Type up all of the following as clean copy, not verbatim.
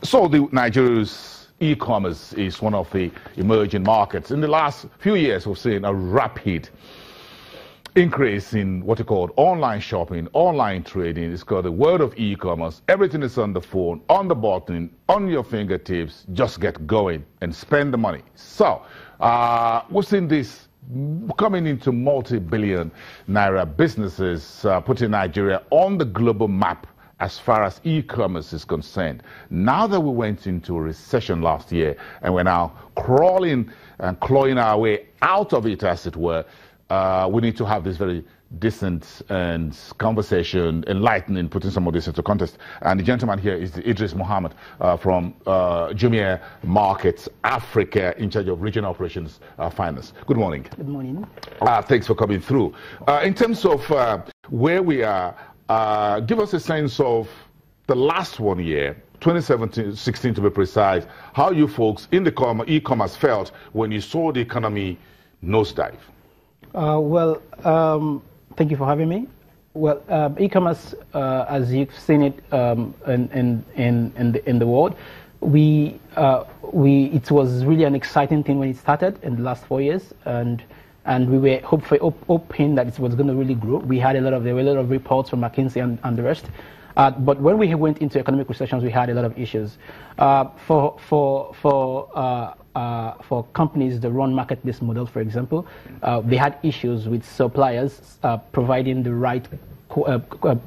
So Nigeria's e-commerce is one of the emerging markets. In the last few years, we've seen a rapid increase in what you call online shopping, online trading. It's called the world of e-commerce. Everything is on the phone, on the button, on your fingertips. Just get going and spend the money. So we've seen this coming into multi-billion naira businesses, putting Nigeria on the global map as far as e-commerce is concerned. Now that we went into a recession last year and we're now crawling and clawing our way out of it, as it were, we need to have this very decent and conversation, enlightening, putting some of this into context. And the gentleman here is Idris Muhammad from Jumia Markets Africa, in charge of regional operations finance. Good morning. Good morning. Thanks for coming through. In terms of where we are, give us a sense of the last 1 year, 2017-16 to be precise, how you folks in the e-commerce felt when you saw the economy nosedive. Thank you for having me. Well, e-commerce, as you've seen it in the world, it was really an exciting thing when it started in the last 4 years, and we were hoping that it was going to really grow. There were a lot of reports from McKinsey and the rest. But when we went into economic recessions, we had a lot of issues. For companies that run marketplace models, for example, they had issues with suppliers providing the right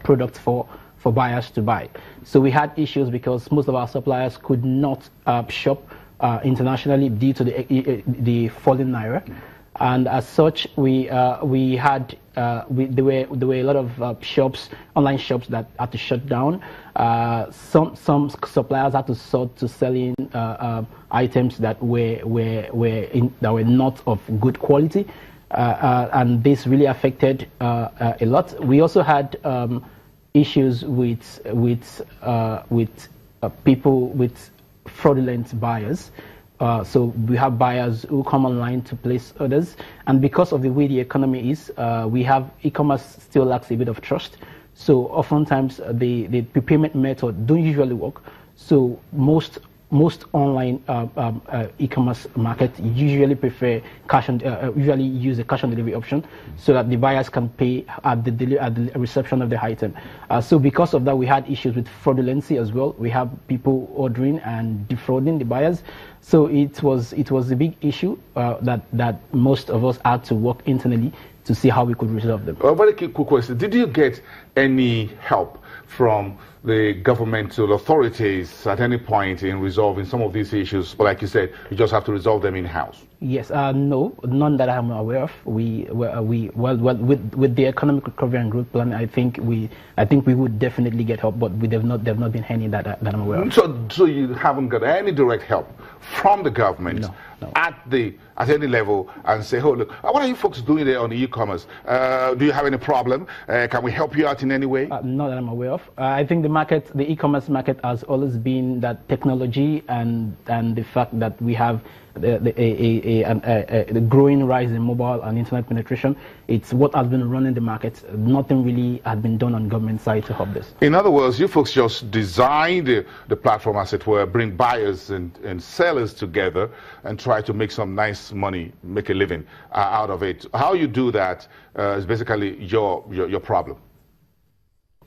products for buyers to buy. So we had issues because most of our suppliers could not shop internationally due to the falling naira. And as such, there were a lot of shops, online shops, that had to shut down. Some suppliers had to sort to selling items that were not of good quality, and this really affected a lot. We also had issues with people with fraudulent buyers. So we have buyers who come online to place orders, and because of the way the economy is, we have e-commerce still lacks a bit of trust. So oftentimes the prepayment method don't usually work. So most online e-commerce market usually prefer usually use a cash on delivery option, so that the buyers can pay at the reception of the item. So because of that, we had issues with fraudulency as well. We have people ordering and defrauding the buyers. So it was a big issue that most of us had to work internally to see how we could resolve them. A very quick question. Did you get any help from the governmental authorities at any point in resolving some of these issues? But like you said, you just have to resolve them in-house. Yes, no, none that I'm aware of. With the economic recovery and growth plan, I think we would definitely get help, but there have not been any that I'm aware of. So you haven't got any direct help from the government? No. At any level, and say, oh, look, what are you folks doing there on e-commerce? Do you have any problem? Can we help you out in any way? Not that I'm aware of. I think the e-commerce market has always been that technology and the fact that we have the growing rise in mobile and internet penetration. It's what has been running the market. Nothing really has been done on government side to help this. In other words, you folks just designed the platform, as it were, bring buyers and sellers together and try to make some nice money, make a living out of it. How you do that is basically your problem.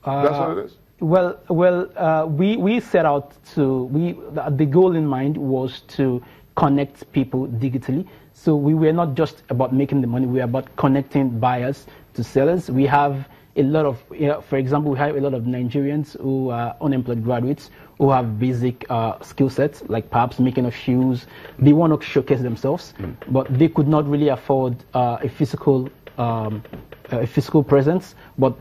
That's what it is? We set out the goal in mind was to connect people digitally. So we were not just about making the money, we were about connecting buyers to sellers. We have a lot of, for example, we have a lot of Nigerians who are unemployed graduates who have basic skill sets, like perhaps making of shoes. They want to showcase themselves, but they could not really afford a physical presence, but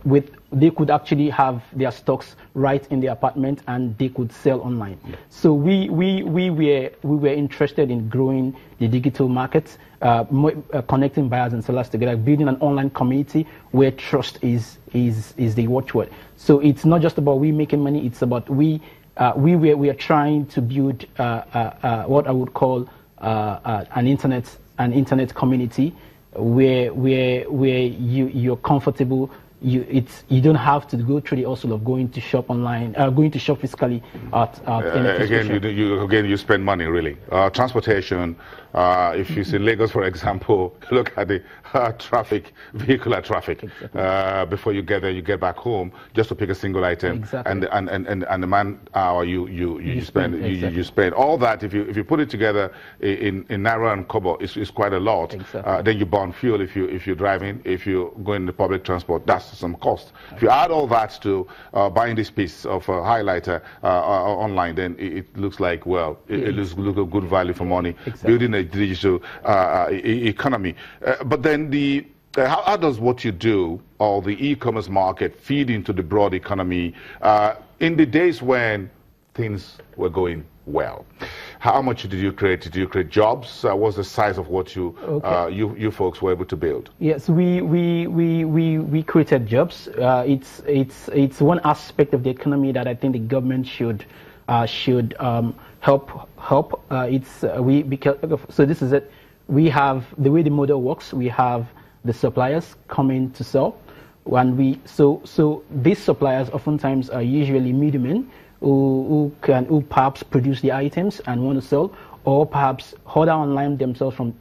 they could actually have their stocks right in the apartment and they could sell online. So we were interested in growing the digital markets, connecting buyers and sellers together, building an online community where trust is the watchword. So it's not just about we making money; it's about we are trying to build what I would call an internet community where you're comfortable you don't have to go through the hustle of going to shop online, going to shop physically at again you spend money really. Transportation. If you see Lagos, for example, look at the vehicular traffic. Exactly. Before you get there, you get back home just to pick a single item, exactly. and the man hour you spend exactly. you spend all that. If you put it together in naira and kobo, it's quite a lot. Exactly. Then you burn fuel if you're driving. If you go in the public transport, that's some cost. Okay. If you add all that to buying this piece of highlighter online, then it looks like, well, it looks like a good value for money. Exactly. Building a digital economy. But then how does what you do, or the e-commerce market, feed into the broad economy in the days when things were going well? How much did you create? Did you create jobs? What's the size of what you folks were able to build? Yes, we created jobs. It's one aspect of the economy that I think the government should help. So this is it. We have the way the model works. We have the suppliers coming to sell, so these suppliers oftentimes are usually middlemen who perhaps produce the items and want to sell, or perhaps order online themselves from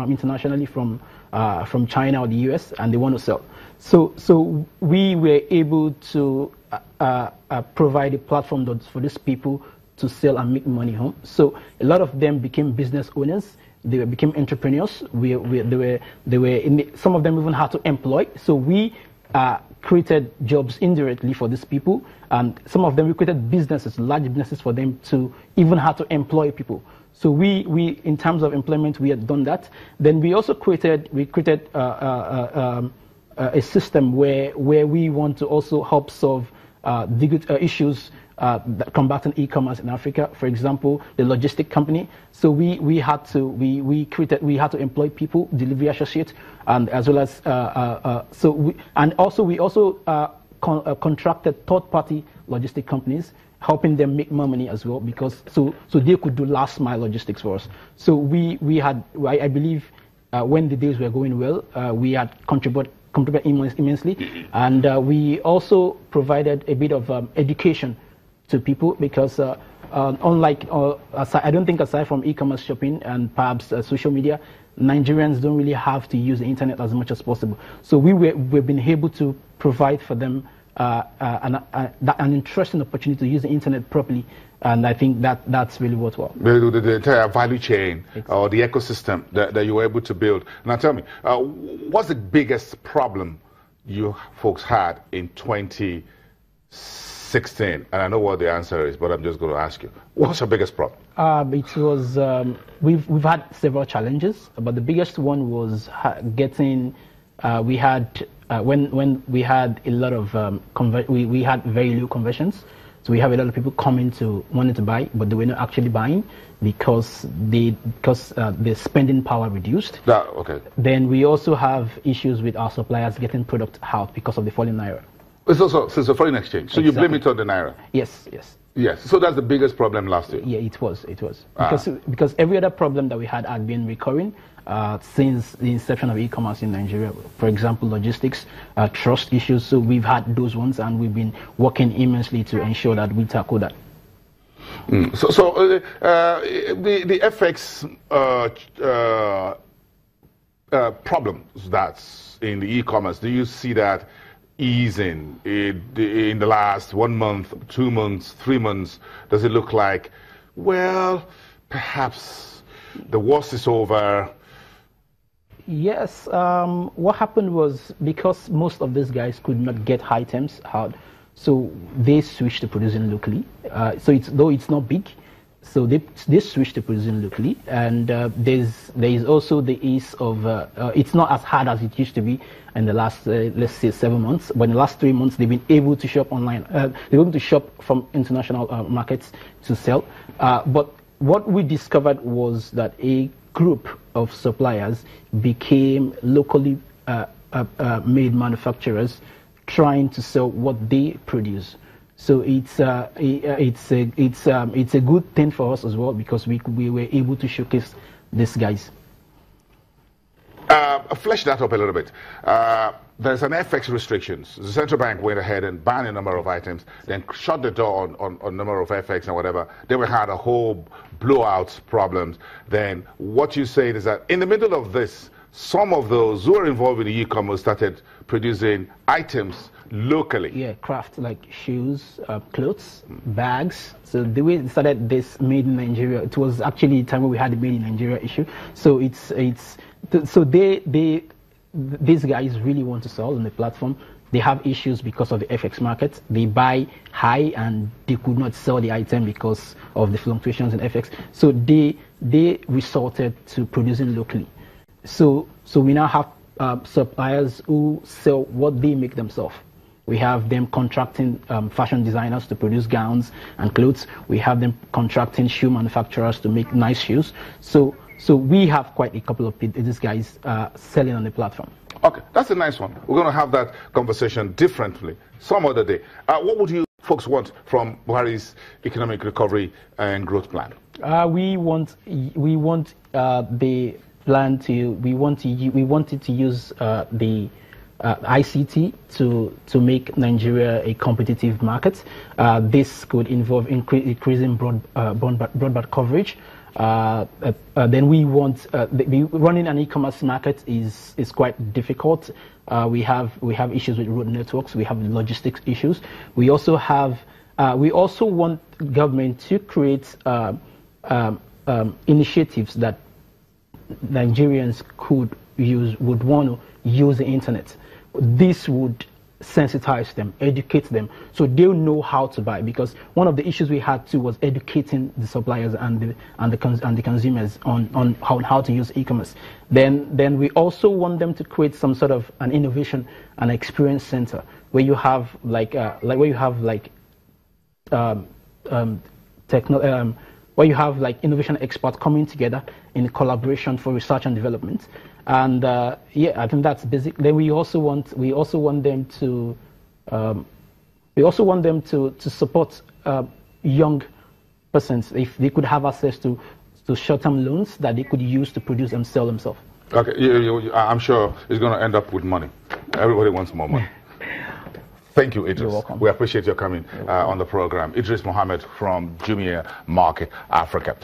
internationally from China or the US, and they want to sell. So we were able to provide a platform for these people to sell and make money home. So a lot of them became business owners. They became entrepreneurs. Some of them even had to employ. So we created jobs indirectly for these people, and some of them we created businesses, large businesses for them to even have to employ people. So we in terms of employment, we had done that. Then we also created a system where we want to also help solve issues that combating e-commerce in Africa. For example, the logistic company. So we had to employ people, delivery associates, and as well as we also contracted third-party logistic companies, helping them make more money as well, because so they could do last mile logistics for us. So I believe when the days were going well, we had contributed immensely, and we also provided a bit of education to people, because I don't think aside from e-commerce shopping and perhaps social media, Nigerians don't really have to use the internet as much as possible. So we've been able to provide for them an interesting opportunity to use the internet properly, and I think that's really worthwhile. The entire value chain, exactly, or the ecosystem that you were able to build. Now tell me, what's the biggest problem you folks had in 2016? And I know what the answer is, but I'm just going to ask you. What's your biggest problem? It was we've had several challenges, but the biggest one was getting. We had when we had a lot of we had very low conversions. So we have a lot of people coming to wanting to buy, but they were not actually buying because the spending power reduced. Okay. Then we also have issues with our suppliers getting product out because of the falling naira. It's a foreign exchange. So exactly, you blame it on the naira? Yes. Yes. So that's the biggest problem last year? Yeah, it was. Because every other problem that we had been recurring since the inception of e-commerce in Nigeria. For example, logistics, trust issues. So we've had those ones, and we've been working immensely to ensure that we tackle that. So the FX problems that's in the e-commerce, do you see that easing in the last 1 month, 2 months, 3 months? Does it look like, well, perhaps the worst is over? Yes. What happened was, because most of these guys could not get items out, so they switched to producing locally. Though it's not big, so they switched to producing locally, and there is also the ease of it's not as hard as it used to be in the last let's say 7 months, but in the last 3 months they've been able to shop online. They're able to shop from international markets to sell. But what we discovered was that a group of suppliers became locally made manufacturers trying to sell what they produce. So it's a good thing for us as well, because we were able to showcase these guys. flesh that up a little bit. There's an FX restrictions. The central bank went ahead and banned a number of items, then shut the door on number of FX and whatever. Then we had a whole blowout problems. Then what you say is that in the middle of this, some of those who are involved in the e-commerce started producing items locally. Yeah, craft like shoes, clothes, bags. So the way it started this made in Nigeria, it was actually a time when we had the made in Nigeria issue. So these guys really want to sell on the platform. They have issues because of the FX market. They buy high and they could not sell the item because of the fluctuations in FX. So they resorted to producing locally. So we now have suppliers who sell what they make themselves. We have them contracting fashion designers to produce gowns and clothes. We have them contracting shoe manufacturers to make nice shoes. So we have quite a couple of these guys selling on the platform. Okay, that's a nice one. We're going to have that conversation differently some other day. What would you folks want from Buhari's economic recovery and growth plan? We want the plan to we wanted to use the ICT to make Nigeria a competitive market. This could involve increasing broadband coverage. Then we want running an e-commerce market is quite difficult. We have issues with road networks. We have logistics issues. We also want government to create initiatives that Nigerians would want to use the internet. This would sensitize them, educate them, so they'll know how to buy. Because one of the issues we had too was educating the suppliers and the consumers on how to use e-commerce. Then we also want them to create some sort of an innovation and experience center where you have where you have like innovation experts coming together in collaboration for research and development. And yeah, I think that's basic. Then we also want them to support young persons if they could have access to short-term loans that they could use to produce and sell themselves. Okay, I'm sure it's going to end up with money. Everybody wants more money. Thank you, Idris. You're welcome. We appreciate your coming on the program. Idris Mohammed from Jumia Market Africa.